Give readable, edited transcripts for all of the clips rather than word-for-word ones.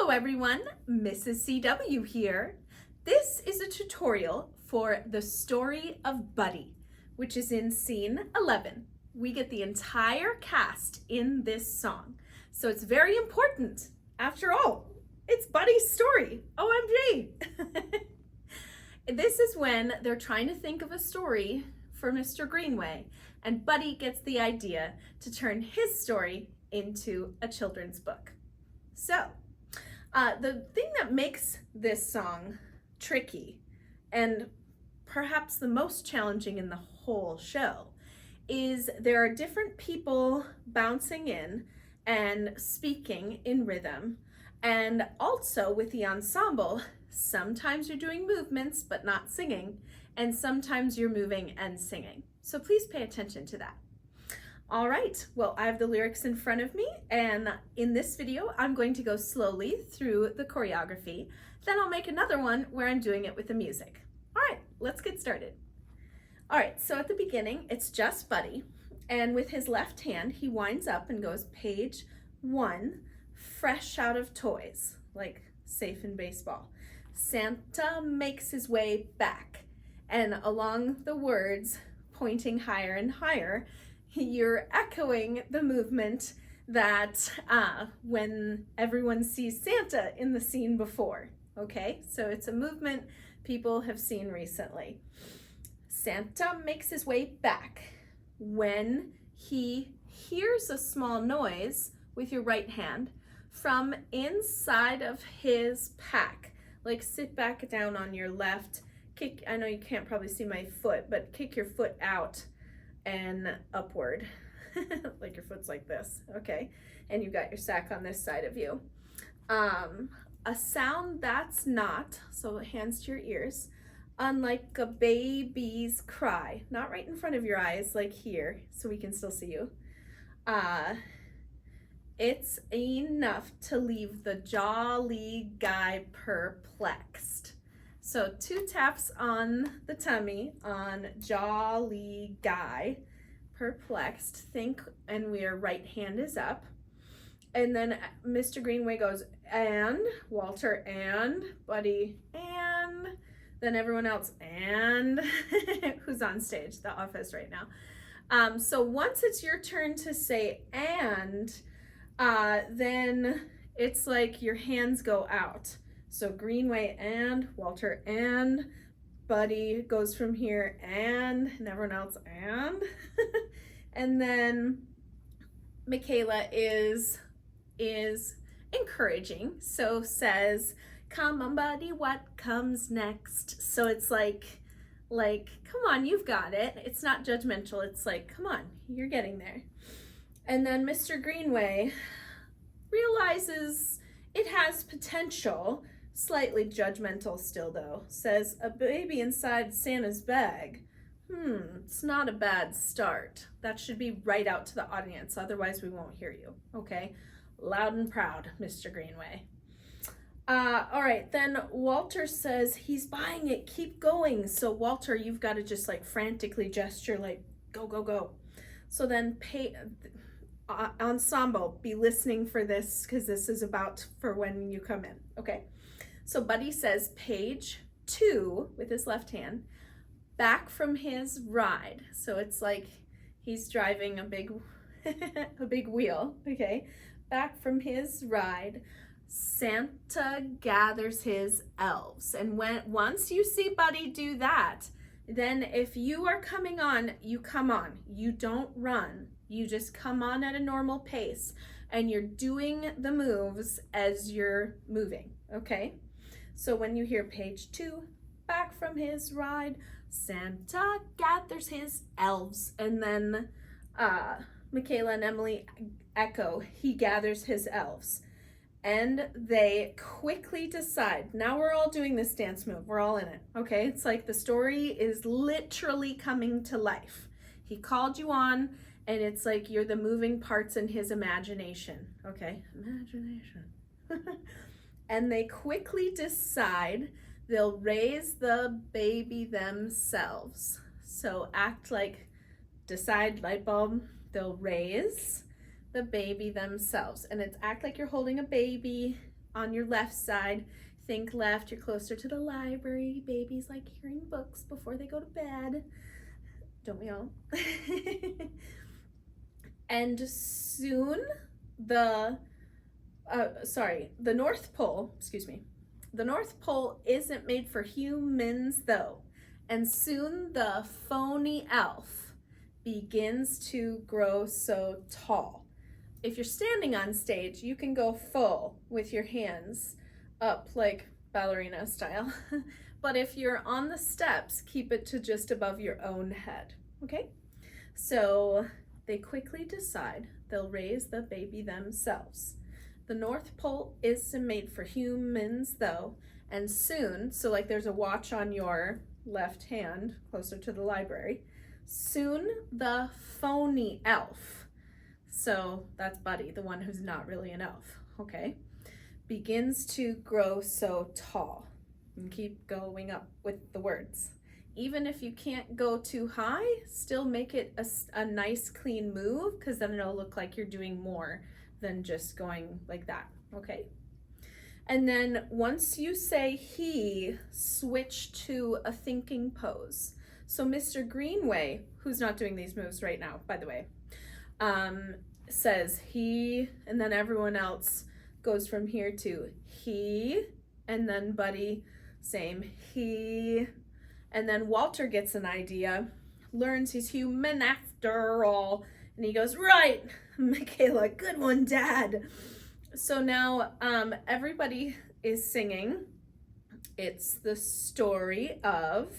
Hello everyone, Mrs. CW here. This is a tutorial for the story of Buddy, which is in scene 11. We get the entire cast in this song, so it's very important. After all, it's Buddy's story, OMG. This is when they're trying to think of a story for Mr. Greenway, and Buddy gets the idea to turn his story into a children's book. So, the thing that makes this song tricky and perhaps the most challenging in the whole show is there are different people bouncing in and speaking in rhythm, and also with the ensemble, sometimes you're doing movements but not singing, and sometimes you're moving and singing. So please pay attention to that. All right, well, I have the lyrics in front of me, and in this video, I'm going to go slowly through the choreography. Then I'll make another one where I'm doing it with the music. All right, let's get started. All right, so at the beginning, it's just Buddy, and with his left hand, he winds up and goes page 1, fresh out of toys, like safe in baseball. Santa makes his way back, and along the words, pointing higher and higher, you're echoing the movement that when everyone sees Santa in the scene before, okay? So it's a movement people have seen recently. Santa makes his way back when he hears a small noise with your right hand from inside of his pack. Like sit back down on your left, kick, I know you can't probably see my foot, but kick your foot out and upward, like your foot's like this, okay? And you've got your sack on this side of you. A sound that's not, so hands to your ears, unlike a baby's cry, not right in front of your eyes, like here, so we can still see you. It's enough to leave the jolly guy perplexed. So 2 taps on the tummy on jolly guy, perplexed, think, and your right hand is up. And then Mr. Greenway goes, and, Walter, and, Buddy, and, then everyone else, and, who's on stage, the office right now. So once it's your turn to say and, then it's like your hands go out. So Greenway and, Walter and, Buddy goes from here and everyone else and. And then Michaela is encouraging, so says, come on Buddy, what comes next? So it's like, come on, you've got it. It's not judgmental, it's like, come on, you're getting there. And then Mr. Greenway realizes it has potential, slightly judgmental still though, says, a baby inside Santa's bag. It's not a bad start. That should be right out to the audience, otherwise we won't hear you, okay? Loud and proud, Mr. Greenway. All right, then Walter says, he's buying it, keep going. So Walter, you've got to just like frantically gesture like, go, go, go. So then ensemble, be listening for this because this is about for when you come in, okay? So Buddy says page 2 with his left hand, back from his ride. So it's like he's driving a big wheel, okay? Back from his ride, Santa gathers his elves. And once you see Buddy do that, then if you are coming on, you come on. You don't run. You just come on at a normal pace and you're doing the moves as you're moving, okay? So when you hear page 2, back from his ride, Santa gathers his elves, and then Michaela and Emily echo, he gathers his elves. And they quickly decide, now we're all doing this dance move, we're all in it, okay? It's like the story is literally coming to life. He called you on, and it's like you're the moving parts in his imagination, okay? Imagination. And they quickly decide they'll raise the baby themselves. So act like, decide, light bulb, they'll raise the baby themselves. And it's act like you're holding a baby on your left side. Think left, you're closer to the library. Babies like hearing books before they go to bed. Don't we all? And soon the North Pole, the North Pole isn't made for humans though. And soon the phony elf begins to grow so tall. If you're standing on stage, you can go full with your hands up like ballerina style. But if you're on the steps, keep it to just above your own head, okay? So they quickly decide they'll raise the baby themselves. The North Pole isn't made for humans though, and soon, so like there's a watch on your left hand closer to the library, soon the phony elf, so that's Buddy, the one who's not really an elf, okay, begins to grow so tall. And keep going up with the words. Even if you can't go too high, still make it a nice clean move, because then it'll look like you're doing more than just going like that, okay? And then once you say he, switch to a thinking pose. So Mr. Greenway, who's not doing these moves right now, by the way, says he, and then everyone else goes from here to he, and then Buddy, same, he, and then Walter gets an idea, learns he's human after all, and he goes, right, Michaela, good one, Dad. So now everybody is singing. It's the story of,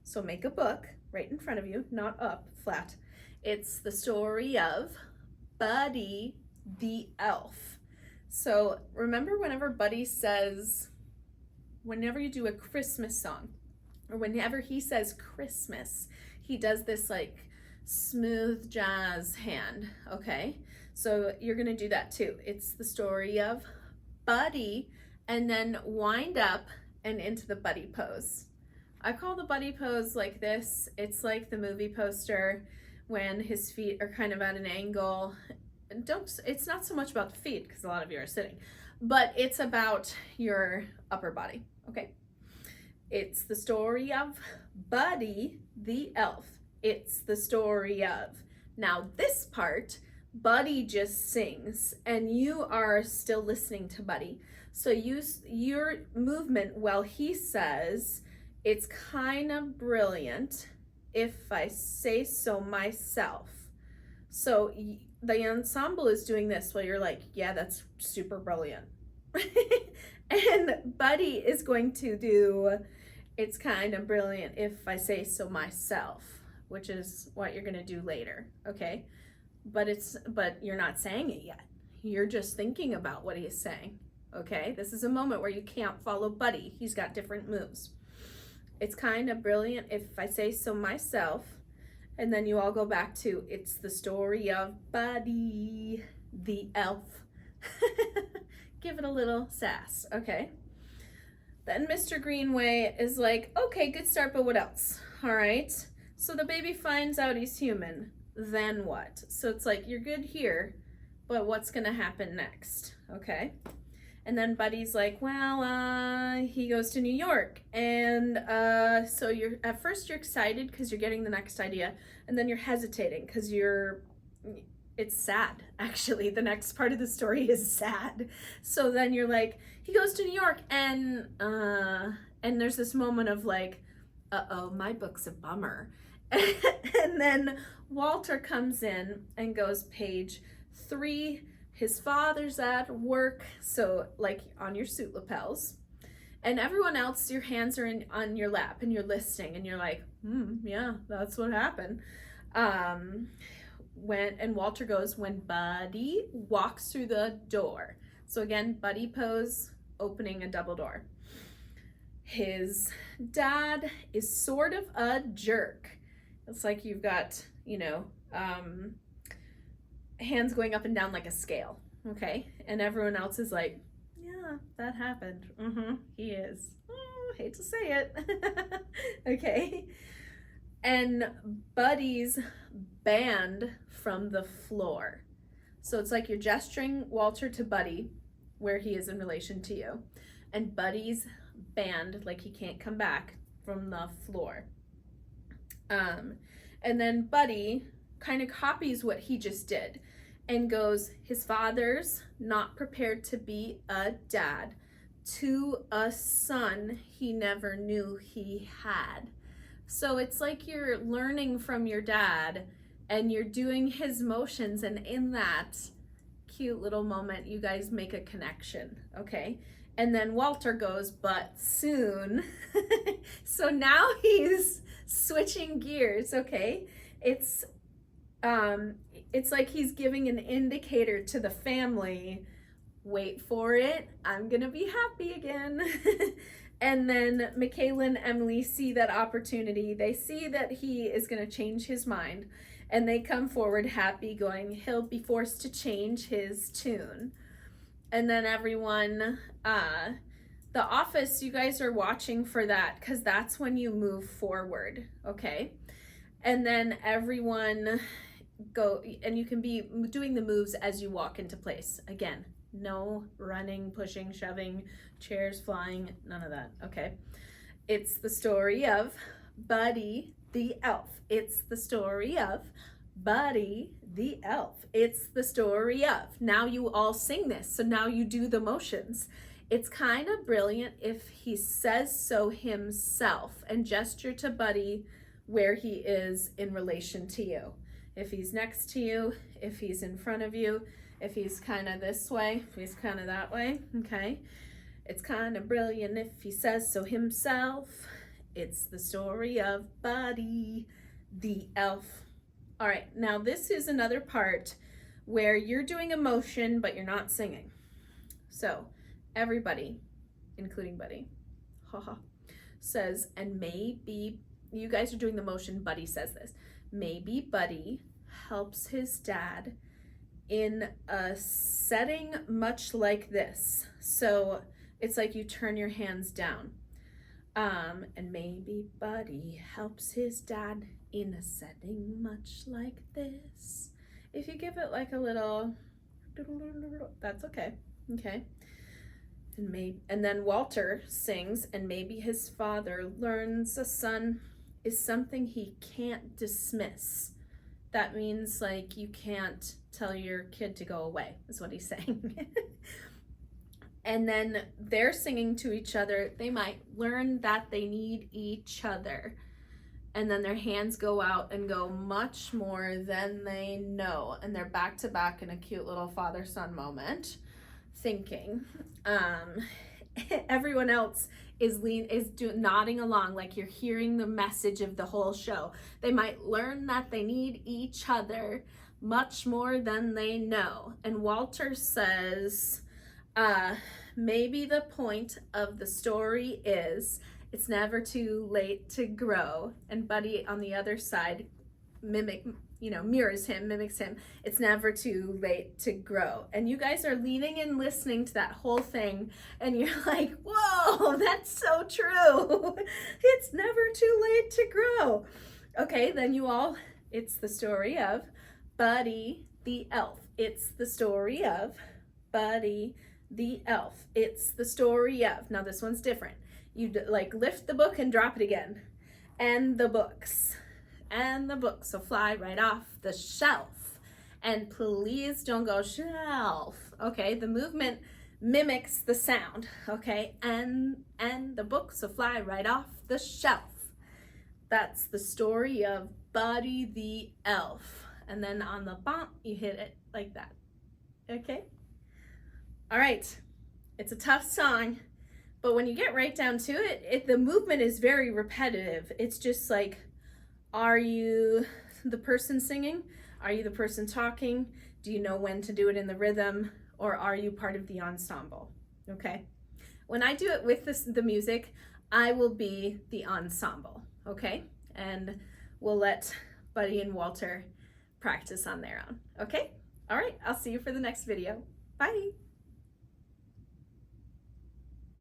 so make a book right in front of you, not up, flat. It's the story of Buddy the Elf. So remember whenever Buddy says, whenever you do a Christmas song, or whenever he says Christmas, he does this like smooth jazz hand, okay? So you're gonna do that too. It's the story of Buddy, and then wind up and into the Buddy pose. I call the Buddy pose like this. It's like the movie poster when his feet are kind of at an angle. It's not so much about the feet, because a lot of you are sitting, but it's about your upper body, okay? It's the story of Buddy the Elf. It's the story of. Now this part, Buddy just sings and you are still listening to Buddy. So use your movement while he says, it's kind of brilliant if I say so myself. So the ensemble is doing this while you're like, yeah, that's super brilliant. And Buddy is going to do, it's kind of brilliant if I say so myself, which is what you're gonna do later, okay? But you're not saying it yet. You're just thinking about what he's saying, okay? This is a moment where you can't follow Buddy. He's got different moves. It's kind of brilliant if I say so myself. And then you all go back to, it's the story of Buddy the Elf. Give it a little sass, okay? Then Mr. Greenway is like, okay, good start, but what else? All right. So the baby finds out he's human. Then what? So it's like, you're good here, but what's gonna happen next? Okay. And then Buddy's like, well, he goes to New York. And so at first you're excited because you're getting the next idea. And then you're hesitating because it's sad, actually. The next part of the story is sad. So then you're like, he goes to New York, and there's this moment of like, uh-oh, my book's a bummer. And then Walter comes in and goes, page 3, his father's at work, so like on your suit lapels. And everyone else, your hands are on your lap and you're listening and you're like, yeah, that's what happened. And Walter goes, when Buddy walks through the door. So again, Buddy pose, opening a double door. His dad is sort of a jerk. It's like you've got, hands going up and down like a scale, okay? And everyone else is like, yeah, that happened. He is. Oh, hate to say it. Okay. And Buddy's banned from the floor. So it's like you're gesturing Walter to Buddy where he is in relation to you. And Buddy's banned, like he can't come back from the floor. And then Buddy kind of copies what he just did and goes, his father's not prepared to be a dad to a son he never knew he had. So it's like you're learning from your dad and you're doing his motions, and in that cute little moment you guys make a connection, okay? And then Walter goes, but soon. So now he's switching gears, okay? It's like he's giving an indicator to the family, wait for it, I'm gonna be happy again. And then Michaela and Emily see that opportunity. They see that he is gonna change his mind, and they come forward happy, going, he'll be forced to change his tune. And then everyone, the office, you guys are watching for that, because that's when you move forward, okay? And then everyone go, and you can be doing the moves as you walk into place. Again, no running, pushing, shoving, chairs flying, none of that, okay? It's the story of Buddy the elf. It's the story of Buddy the elf. It's the story of. Now you all sing this, so now you do the motions. It's kind of brilliant if he says so himself and gesture to Buddy where he is in relation to you. If he's next to you, if he's in front of you, if he's kind of this way, if he's kind of that way, okay? It's kind of brilliant if he says so himself. It's the story of Buddy the elf. All right, now this is another part where you're doing a motion, but you're not singing. So everybody, including Buddy, haha, says, and maybe, you guys are doing the motion, Buddy says this, maybe Buddy helps his dad in a setting much like this. So it's like you turn your hands down. And maybe Buddy helps his dad in a setting much like this. If you give it like a little, that's okay, okay? And then Walter sings, and maybe his father learns a son is something he can't dismiss. That means like you can't tell your kid to go away, is what he's saying. And then they're singing to each other. They might learn that they need each other. And then their hands go out and go much more than they know. And they're back to back in a cute little father-son thinking. Everyone else is nodding along like you're hearing the message of the whole show. They might learn that they need each other much more than they know. And Walter says, maybe the point of the story is it's never too late to grow. And Buddy on the other side mirrors him, mimics him. It's never too late to grow. And you guys are leaning and listening to that whole thing, and you're like, whoa, that's so true. It's never too late to grow. Okay, then it's the story of Buddy the elf. It's the story of Buddy the elf. It's the story of. Now this one's different. You like lift the book and drop it again. And the books. And the books will fly right off the shelf. And please don't go shelf. Okay, the movement mimics the sound. Okay, and the books will fly right off the shelf. That's the story of Buddy the elf. And then on the bump, you hit it like that. Okay? All right, it's a tough song, but when you get right down to it, the movement is very repetitive. It's just like, are you the person singing? Are you the person talking? Do you know when to do it in the rhythm? Or are you part of the ensemble? Okay? When I do it with the music, I will be the ensemble, okay? And we'll let Buddy and Walter practice on their own, okay? All right, I'll see you for the next video. Bye.